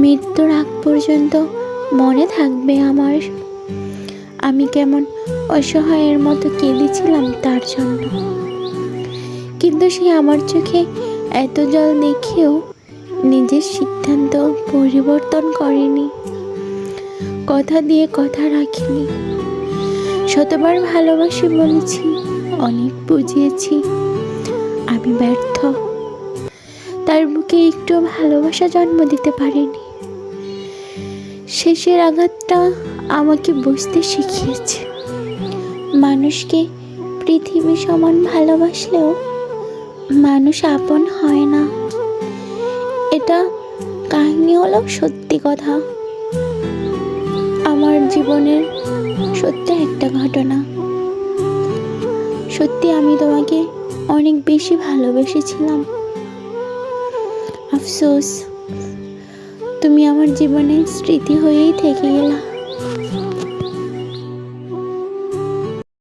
মৃত্যুর আগ পর্যন্ত মনে থাকবে আমার। আমি কেমন অসহায়ের মতো কেঁদেছিলাম তার জন্য, কিন্তু সে আমার চোখে এত জল দেখেও নিজের সিদ্ধান্ত পরিবর্তন করেনি, কথা দিয়ে কথা রাখিনি। শতবার ভালোবাসি বলেছি, অনেক বুঝিয়েছি, আমি ব্যর্থ। তার বুকে একটু ভালোবাসা জন্ম দিতে পারিনি। শেষের আঘাতটা আমাকে বুঝতে শিখিয়েছে, মানুষকে পৃথিবী সমান ভালোবাসলেও মানুষ আপন হয় না। এটা কাহিনী হলো সত্যি কথা, আমার জীবনের সত্যি একটা ঘটনা। সত্যি আমি তোমাকে অনেক বেশি ভালোবেসেছিলাম। আফসোস, তুমি আমার জীবনের স্মৃতি হয়েই থেকে গেলা।